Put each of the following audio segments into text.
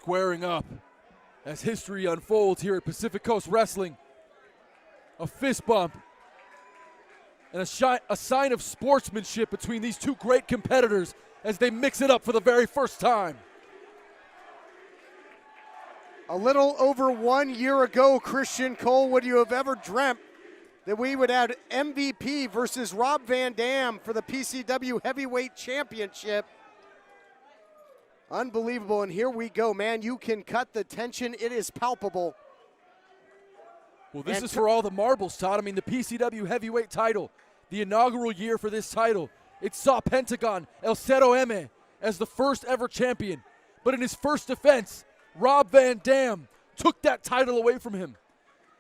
squaring up as history unfolds here at Pacific Coast Wrestling. A fist bump and a sign of sportsmanship between these two great competitors as they mix it up for the very first time. A little over 1 year ago, Christian Cole, would you have ever dreamt that we would have MVP versus Rob Van Dam for the PCW Heavyweight Championship? Unbelievable, and here we go, man. You can cut the tension. It is palpable. Well, this is for all the marbles, Todd. I mean, the PCW Heavyweight title, the inaugural year for this title, it saw Pentagon El Cero M as the first ever champion. But in his first defense, Rob Van Dam took that title away from him.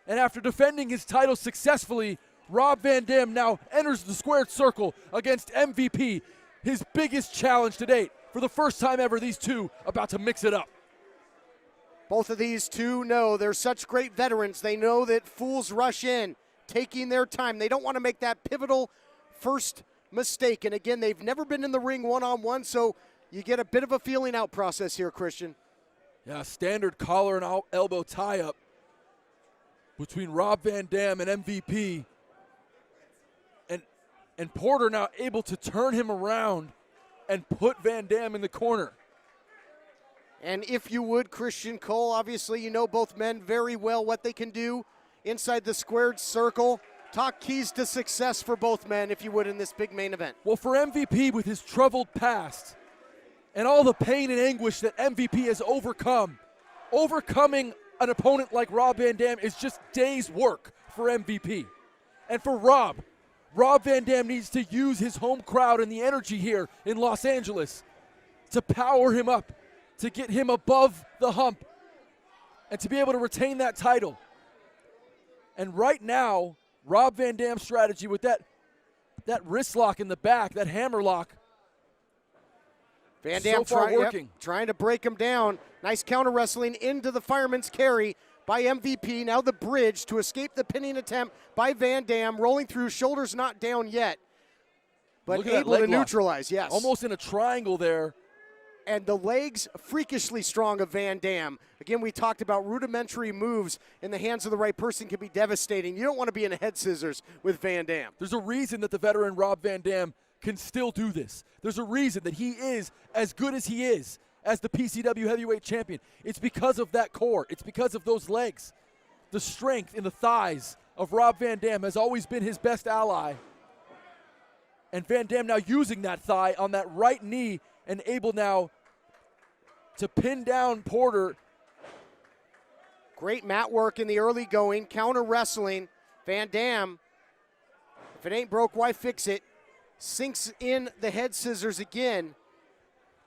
And after defending his title successfully, Rob Van Dam now enters the squared circle against MVP, his biggest challenge to date. For the first time ever, these two about to mix it up. Both of these two know they're such great veterans. They know that fools rush in, taking their time. They don't want to make that pivotal first mistake. And again, they've never been in the ring one-on-one, so you get a bit of a feeling out process here, Christian. Yeah, standard collar and elbow tie-up between Rob Van Dam and MVP. And Porter now able to turn him around and put Van Dam in the corner. And if you would, Christian Cole, obviously you know both men very well what they can do inside the squared circle. Talk keys to success for both men, if you would, in this big main event. Well, for MVP with his troubled past and all the pain and anguish that MVP has overcome, overcoming an opponent like Rob Van Dam is just days' work for MVP. And for Rob Van Dam needs to use his home crowd and the energy here in Los Angeles to power him up, to get him above the hump, and to be able to retain that title. And right now, Rob Van Dam's strategy with that wrist lock in the back, that hammer lock, Van Dam trying to break him down. Nice counter wrestling into the fireman's carry by MVP. Now the bridge to escape the pinning attempt by Van Dam. Rolling through, shoulders not down yet, but able to neutralize, yes. Almost in a triangle there. And the legs freakishly strong of Van Dam. Again, we talked about rudimentary moves in the hands of the right person can be devastating. You don't want to be in a head scissors with Van Dam. There's a reason that the veteran Rob Van Dam can still do this. There's a reason that he is as good as he is as the PCW Heavyweight Champion. It's because of that core. It's because of those legs. The strength in the thighs of Rob Van Dam has always been his best ally. And Van Dam now using that thigh on that right knee and able now to pin down Porter. Great mat work in the early going, counter wrestling. Van Dam, if it ain't broke, why fix it? Sinks in the head scissors again.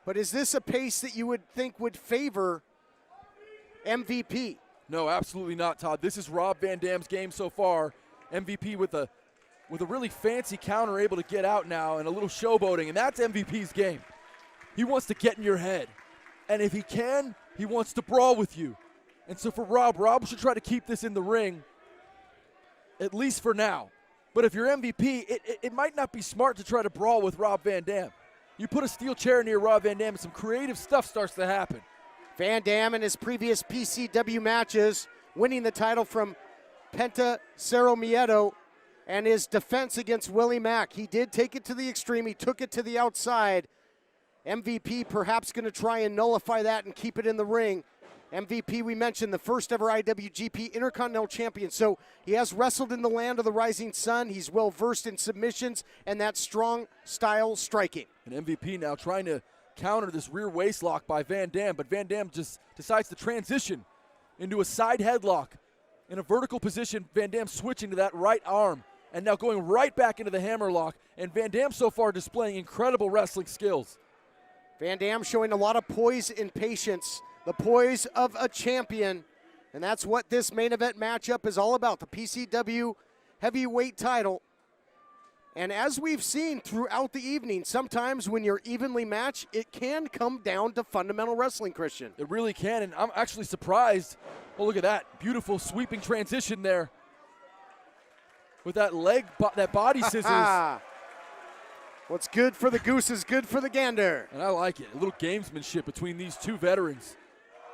But is this a pace that you would think would favor MVP? No, absolutely not, Todd. This is Rob Van Dam's game so far. MVP with a really fancy counter able to get out now and a little showboating, and that's MVP's game. He wants to get in your head. And if he can, he wants to brawl with you. And so for Rob should try to keep this in the ring, at least for now. But if you're MVP, it might not be smart to try to brawl with Rob Van Dam. You put a steel chair near Rob Van Dam and some creative stuff starts to happen. Van Dam in his previous PCW matches, winning the title from Penta Cerro Miedo, and his defense against Willie Mack. He did take it to the extreme. He took it to the outside. MVP perhaps going to try and nullify that and keep it in the ring. MVP, we mentioned, the first ever IWGP Intercontinental Champion. So he has wrestled in the land of the rising sun. He's well versed in submissions and that strong style striking. And MVP now trying to counter this rear waist lock by Van Dam, but Van Dam just decides to transition into a side headlock. In a vertical position, Van Dam switching to that right arm and now going right back into the hammer lock. And Van Dam so far displaying incredible wrestling skills. Van Dam showing a lot of poise and patience, the poise of a champion, and that's what this main event matchup is all about, the PCW heavyweight title. And as we've seen throughout the evening, sometimes when you're evenly matched, it can come down to fundamental wrestling, Christian. It really can, and I'm actually surprised. Oh, look at that. Beautiful sweeping transition there with that that body scissors. What's good for the goose is good for the gander. And I like it. A little gamesmanship between these two veterans.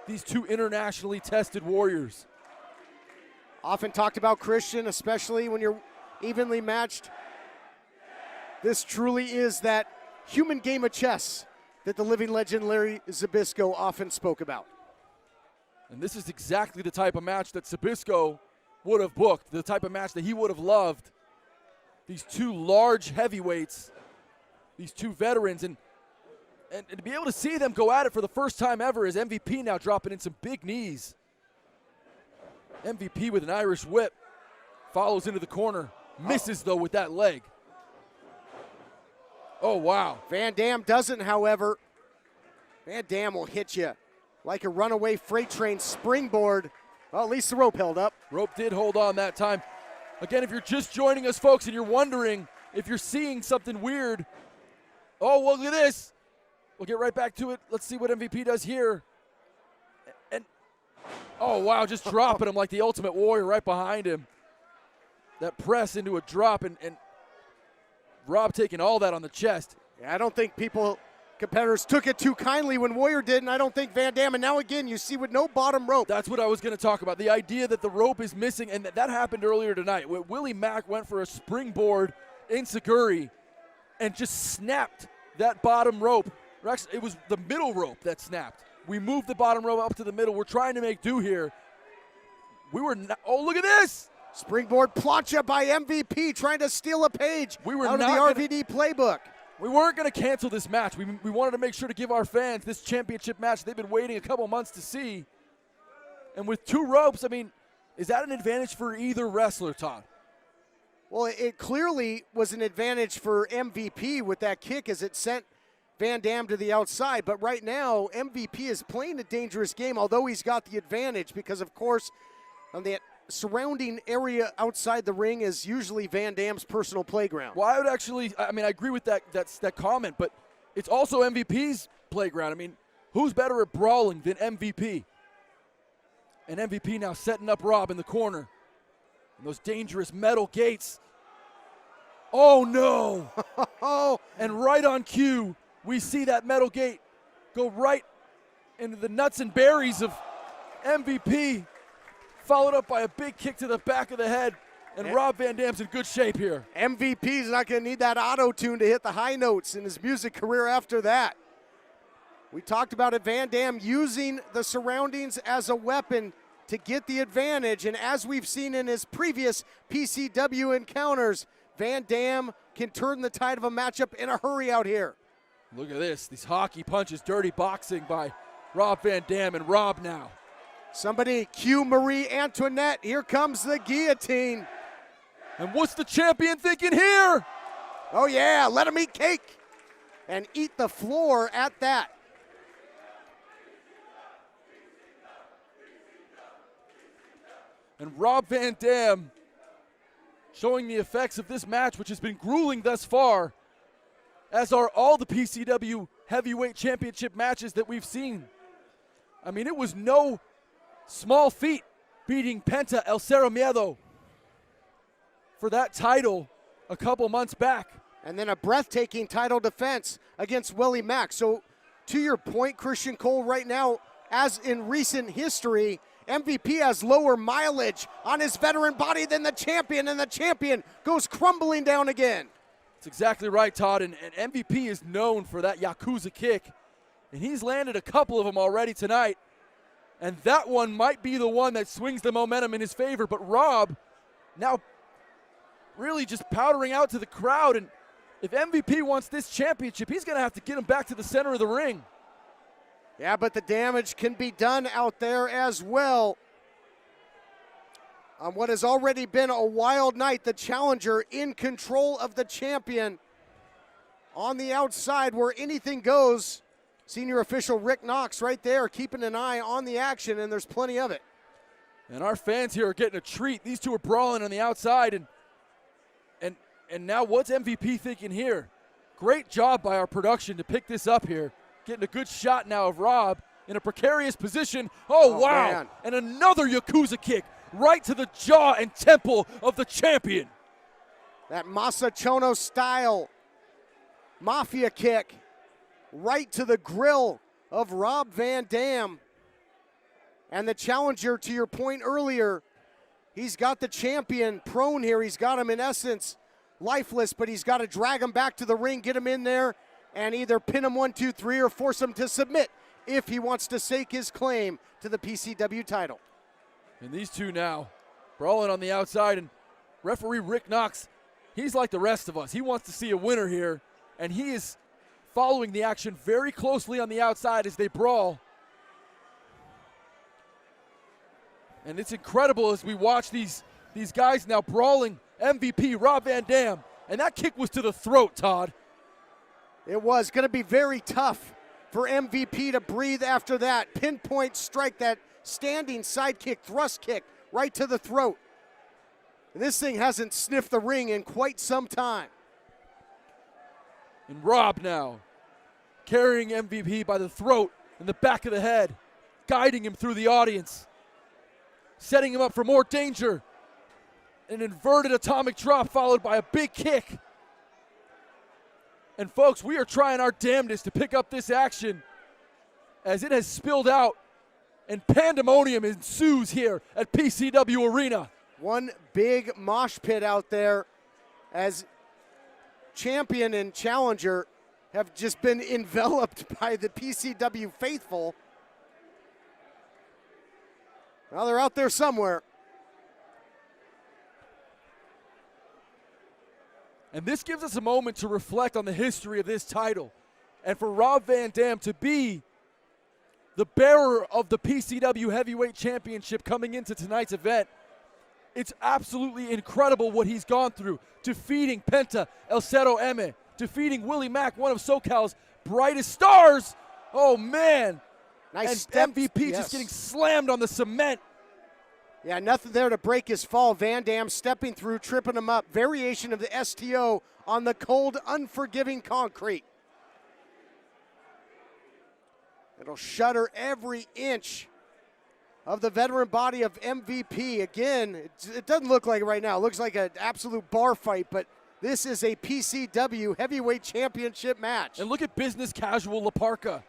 these two internationally tested warriors. Often talked about, Christian, especially when you're evenly matched. This truly is that human game of chess that the living legend Larry Zbyszko often spoke about. And this is exactly the type of match that Zbyszko would have booked, the type of match that he would have loved. These two large heavyweights, these two veterans, and to be able to see them go at it for the first time ever is MVP now dropping in some big knees. MVP with an Irish whip, follows into the corner, misses though with that leg. Oh, wow. Van Dam doesn't, however. Van Dam will hit you like a runaway freight train springboard. Well, at least the rope held up. Rope did hold on that time. Again, if you're just joining us, folks, and you're wondering if you're seeing something weird, oh, well, look at this. We'll get right back to it. Let's see what MVP does here. And, oh, wow, just dropping him like the Ultimate Warrior right behind him. That press into a drop, and Rob taking all that on the chest. Yeah, I don't think competitors took it too kindly when Warrior did, and I don't think Van Dam. And now again, you see with no bottom rope. That's what I was going to talk about. The idea that the rope is missing, and that happened earlier tonight. Willie Mack went for a springboard enziguri and just snapped that bottom rope. Actually, it was the middle rope that snapped. We moved the bottom rope up to the middle. We're trying to make do here. We were not, oh, look at this. Springboard plancha by MVP, trying to steal a page out of the RVD playbook. We weren't going to cancel this match. We wanted to make sure to give our fans this championship match they've been waiting a couple months to see. And with two ropes, I mean, is that an advantage for either wrestler, Todd? Well, it clearly was an advantage for MVP with that kick as it sent Van Dam to the outside. But right now, MVP is playing a dangerous game, although he's got the advantage because, of course, on the surrounding area outside the ring is usually Van Dam's personal playground. Well, I would actually, I agree with that comment, but it's also MVP's playground. I mean, who's better at brawling than MVP? And MVP now setting up Rob in the corner. And those dangerous metal gates. Oh, no. Oh, and right on cue, we see that metal gate go right into the nuts and berries of MVP, followed up by a big kick to the back of the head, and Rob Van Dam's in good shape here. MVP's not going to need that auto-tune to hit the high notes in his music career after that. We talked about it, Van Dam using the surroundings as a weapon to get the advantage, and as we've seen in his previous PCW encounters, Van Dam can turn the tide of a matchup in a hurry out here. Look at this, these hockey punches, dirty boxing by Rob Van Dam, and Rob now. Somebody cue Marie Antoinette. Here comes the guillotine. And what's the champion thinking here? Oh yeah, let him eat cake and eat the floor at that. And Rob Van Dam showing the effects of this match, which has been grueling thus far, as are all the PCW heavyweight championship matches that we've seen. I mean, it was no small feat beating Penta El Cero Miedo for that title a couple months back. And then a breathtaking title defense against Willie Mack. So to your point, Christian Cole, right now, as in recent history, MVP has lower mileage on his veteran body than the champion, and the champion goes crumbling down again. That's exactly right, Todd, and MVP is known for that Yakuza kick, and he's landed a couple of them already tonight, and that one might be the one that swings the momentum in his favor, but Rob now really just powdering out to the crowd, and if MVP wants this championship, he's going to have to get him back to the center of the ring. Yeah, but the damage can be done out there as well. On what has already been a wild night, the challenger in control of the champion on the outside where anything goes. Senior official Rick Knox right there keeping an eye on the action, and there's plenty of it. And our fans here are getting a treat. These two are brawling on the outside, and now what's MVP thinking here? Great job by our production to pick this up here. Getting a good shot now of Rob in a precarious position. Oh wow, man. And another Yakuza kick right to the jaw and temple of the champion. That Masachono style mafia kick right to the grill of Rob Van Dam. And the challenger, to your point earlier, he's got the champion prone here. He's got him, in essence, lifeless, but he's got to drag him back to the ring, get him in there, and either pin him 1, 2, 3 or force him to submit if he wants to stake his claim to the PCW title. And these two now brawling on the outside, and referee Rick Knox, he's like the rest of us. He wants to see a winner here, and he is following the action very closely on the outside as they brawl. And it's incredible as we watch these guys now brawling. MVP, Rob Van Dam, and that kick was to the throat, Todd. It was going to be very tough for MVP to breathe after that. Pinpoint strike, that standing side kick, thrust kick, right to the throat. And this thing hasn't sniffed the ring in quite some time. And Rob now carrying MVP by the throat and the back of the head, guiding him through the audience, setting him up for more danger. An inverted atomic drop followed by a big kick. And folks, we are trying our damnedest to pick up this action as it has spilled out and pandemonium ensues here at PCW Arena. One big mosh pit out there as champion and challenger have just been enveloped by the PCW faithful. Well, they're out there somewhere. And this gives us a moment to reflect on the history of this title. And for Rob Van Dam to be the bearer of the PCW Heavyweight Championship coming into tonight's event, it's absolutely incredible what he's gone through. Defeating Penta El Cero M, defeating Willie Mack, one of SoCal's brightest stars. Oh, man. Nice and steps, MVP yes. just getting slammed on the cement. Yeah, nothing there to break his fall. Van Dam stepping through, tripping him up. Variation of the STO on the cold, unforgiving concrete. It'll shudder every inch of the veteran body of MVP. Again, it doesn't look like it right now. It looks like an absolute bar fight, but this is a PCW Heavyweight Championship match. And look at business casual La Parka.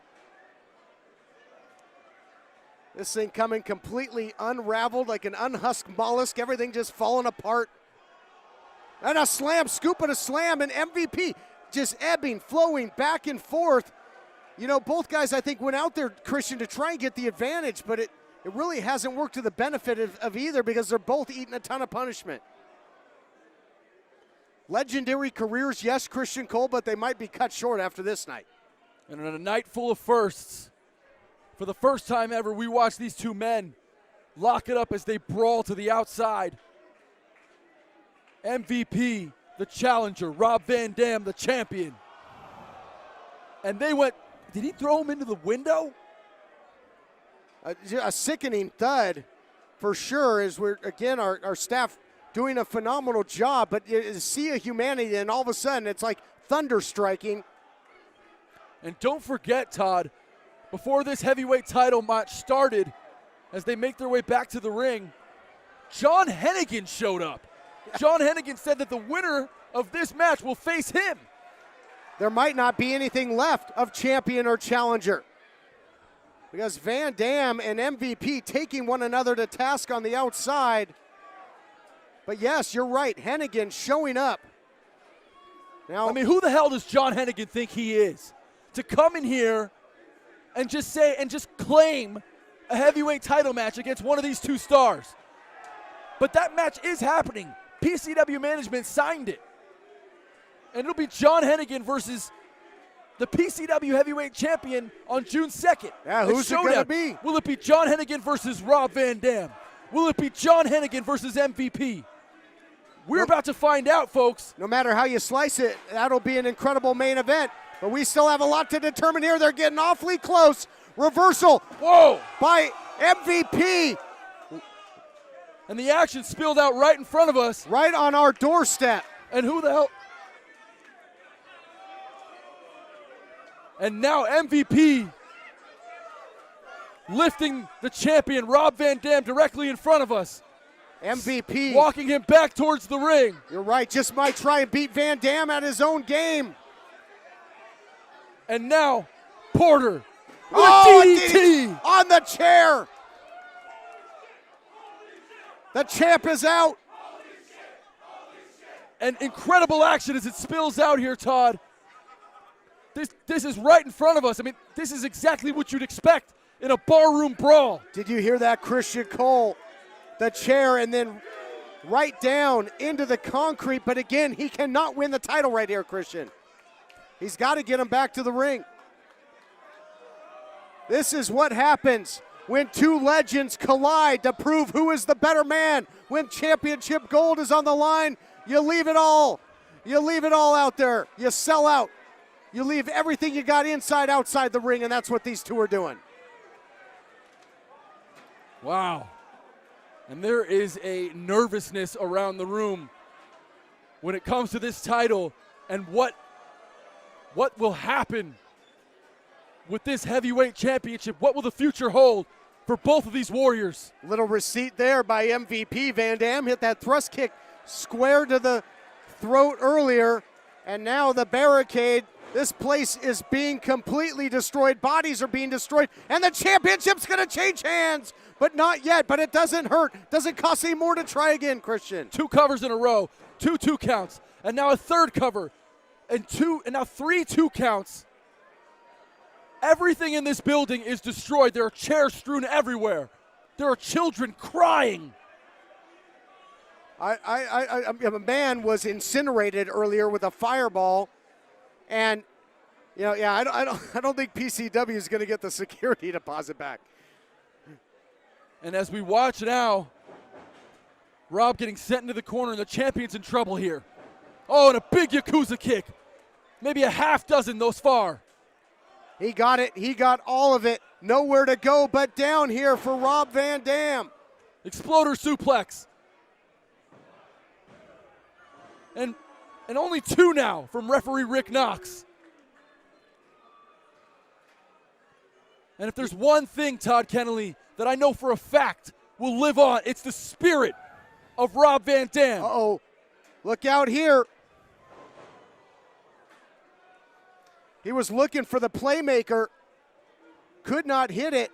This thing coming completely unraveled like an unhusked mollusk. Everything just falling apart. And a slam, scoop and a slam, and MVP just ebbing, flowing back and forth. You know, both guys, I think, went out there, Christian, to try and get the advantage, but it really hasn't worked to the benefit of either because they're both eating a ton of punishment. Legendary careers, yes, Christian Cole, but they might be cut short after this night. And on a night full of firsts, for the first time ever, we watch these two men lock it up as they brawl to the outside. MVP, the challenger, Rob Van Dam, the champion. And they went, did he throw him into the window? A sickening thud for sure, as we're, again, our staff doing a phenomenal job, but you see a humanity and all of a sudden it's like thunder striking. And don't forget, Todd, before this heavyweight title match started, as they make their way back to the ring, John Hennigan showed up. John Hennigan said that the winner of this match will face him. There might not be anything left of champion or challenger because Van Dam and MVP taking one another to task on the outside. But yes, you're right, Hennigan showing up. Now, I mean, who the hell does John Hennigan think he is to come in here and just say and just claim a heavyweight title match against one of these two stars? But that match is happening. PCW management signed it. And it'll be John Hennigan versus the PCW heavyweight champion on June 2nd. Yeah, who's it going to be? Will it be John Hennigan versus Rob Van Dam? Will it be John Hennigan versus MVP? We're about to find out, folks. No matter how you slice it, that'll be an incredible main event. But we still have a lot to determine here. They're getting awfully close. Reversal. Whoa. By MVP. And the action spilled out right in front of us. Right on our doorstep. And who the hell? And now MVP lifting the champion, Rob Van Dam, directly in front of us. MVP. Walking him back towards the ring. You're right, just might try and beat Van Dam at his own game. And now, Porter with DDT DDT on the chair. The champ is out. And incredible action as it spills out here, Todd. This is right in front of us. I mean, this is exactly what you'd expect in a barroom brawl. Did you hear that, Christian Cole? The chair and then right down into the concrete. But again, he cannot win the title right here, Christian. He's got to get him back to the ring. This is what happens when two legends collide to prove who is the better man. When championship gold is on the line, you leave it all. You leave it all out there. You sell out. You leave everything you got inside, outside the ring, and that's what these two are doing. Wow. And there is a nervousness around the room when it comes to this title and what will happen with this heavyweight championship. What will the future hold for both of these warriors? Little receipt there by MVP. Van Dam hit that thrust kick square to the throat earlier, and now the barricade. This place is being completely destroyed. Bodies are being destroyed, and the championship's going to change hands, but not yet. But it doesn't hurt. Doesn't cost any more to try again, Christian. 2 covers in a row, 2 2 counts, and now a third cover, and now 3 2 counts. Everything in this building is destroyed. There are chairs strewn everywhere. There are children crying. A man was incinerated earlier with a fireball, and I don't think PCW is going to get the security deposit back. And as we watch now, Rob getting sent into the corner, and the champion's in trouble here. Oh, and a big Yakuza kick. Maybe a half dozen thus far. He got it. He got all of it. Nowhere to go but down here for Rob Van Dam. Exploder suplex. And only 2 now from referee Rick Knox. And if there's one thing, Todd Kennelly, that I know for a fact will live on, it's the spirit of Rob Van Dam. Uh-oh. Look out here. He was looking for the playmaker, could not hit it,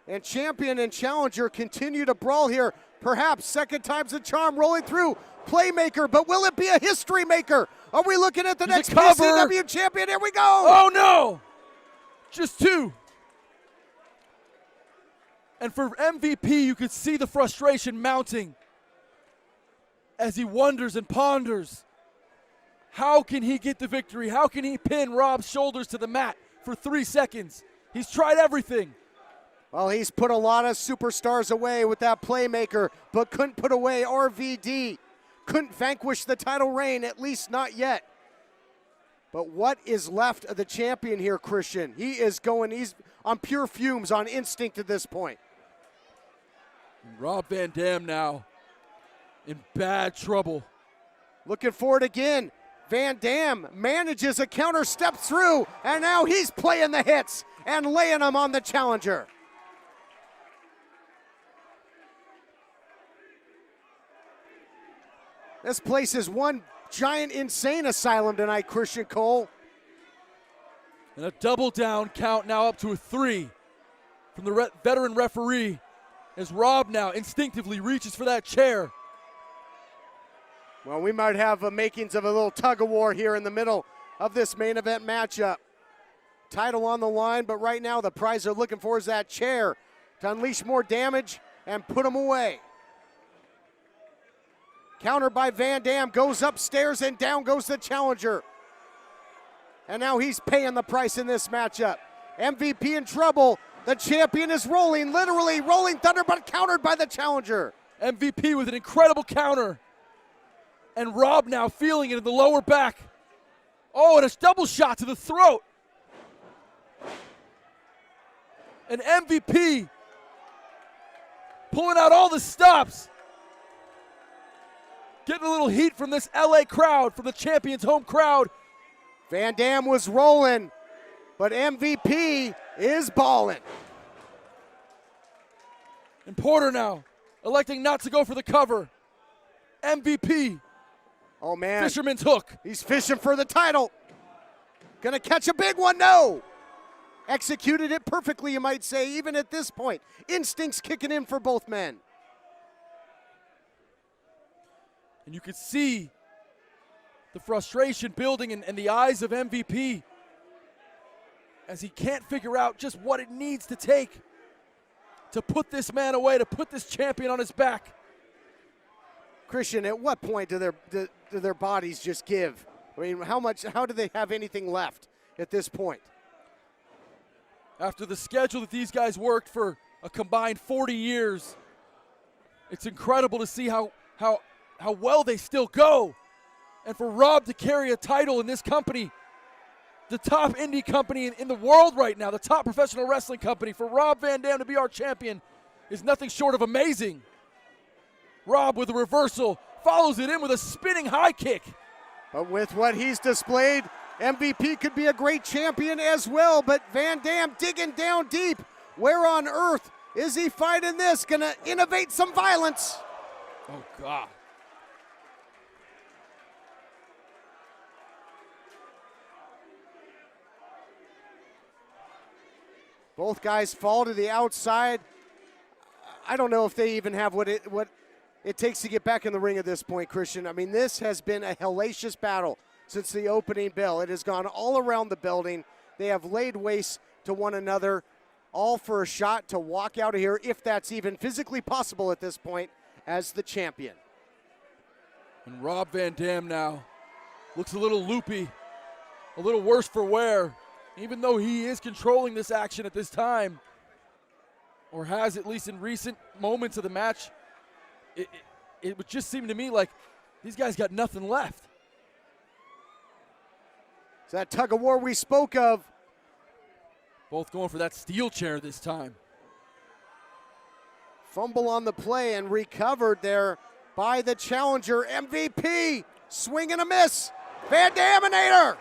and champion and challenger continue to brawl here. Perhaps second time's a charm, rolling through. Playmaker, but will it be a history maker? Are we looking at the next PCW champion? Here we go. Oh no, just 2. And for MVP, you could see the frustration mounting as he wonders and ponders. How can he get the victory? How can he pin Rob's shoulders to the mat for 3 seconds? He's tried everything. Well, he's put a lot of superstars away with that playmaker, but couldn't put away RVD. Couldn't vanquish the title reign, at least not yet. But what is left of the champion here, Christian? He's on pure fumes, on instinct at this point. Rob Van Dam now in bad trouble. Looking for it again. Van Dam manages a counter, step through, and now he's playing the hits and laying them on the challenger. This place is one giant insane asylum tonight, Christian Cole. And a double down count now up to a 3 from the veteran referee as Rob now instinctively reaches for that chair. Well, we might have a makings of a little tug of war here in the middle of this main event matchup. Title on the line, but right now the prize they're looking for is that chair to unleash more damage and put them away. Counter by Van Dam, goes upstairs and down goes the challenger. And now he's paying the price in this matchup. MVP in trouble. The champion is rolling, literally rolling thunder, but countered by the challenger. MVP with an incredible counter. And Rob now feeling it in the lower back. Oh, and a double shot to the throat. And MVP pulling out all the stops. Getting a little heat from this LA crowd, from the champion's home crowd. Van Dam was rolling, but MVP is balling. And Porter now electing not to go for the cover. MVP. Oh, man. Fisherman's hook. He's fishing for the title. Gonna catch a big one, no. Executed it perfectly, you might say, even at this point. Instincts kicking in for both men. And you could see the frustration building in the eyes of MVP as he can't figure out just what it needs to take to put this man away, to put this champion on his back. Christian, at what point do their bodies just give? I mean, how do they have anything left at this point? After the schedule that these guys worked for a combined 40 years, it's incredible to see how well they still go. And for Rob to carry a title in this company, the top indie company in the world right now, the top professional wrestling company, for Rob Van Dam to be our champion is nothing short of amazing. Rob with a reversal, follows it in with a spinning high kick. But with what he's displayed, MVP could be a great champion as well, but Van Dam digging down deep. Where on earth is he fighting this? Gonna innovate some violence. Oh, God. Both guys fall to the outside. I don't know if they even have what it takes to get back in the ring at this point, Christian. I mean, this has been a hellacious battle since the opening bell. It has gone all around the building. They have laid waste to one another, all for a shot to walk out of here, if that's even physically possible at this point, as the champion. And Rob Van Dam now looks a little loopy, a little worse for wear. Even though he is controlling this action at this time, or has at least in recent moments of the match, it would just seem to me like these guys got nothing left. It's that tug of war we spoke of. Both going for that steel chair this time. Fumble on the play and recovered there by the challenger, MVP. Swing and a miss. Van Daminator.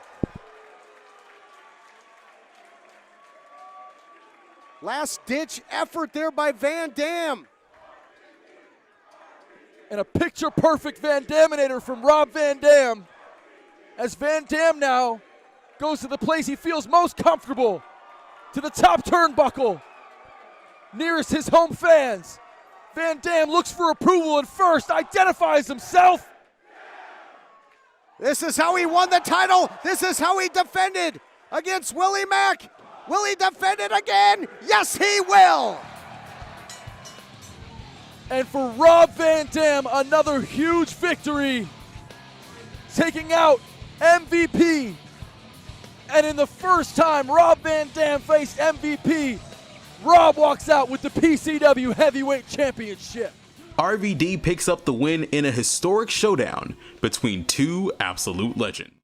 Last-ditch effort there by Van Dam. And a picture-perfect Van Daminator from Rob Van Dam, as Van Dam now goes to the place he feels most comfortable, to the top turnbuckle, nearest his home fans. Van Dam looks for approval and first identifies himself. This is how he won the title. This is how he defended against Willie Mack. Will he defend it again? Yes, he will. And for Rob Van Dam, another huge victory, taking out MVP. And in the first time Rob Van Dam faced MVP, Rob walks out with the PCW Heavyweight Championship. RVD picks up the win in a historic showdown between two absolute legends.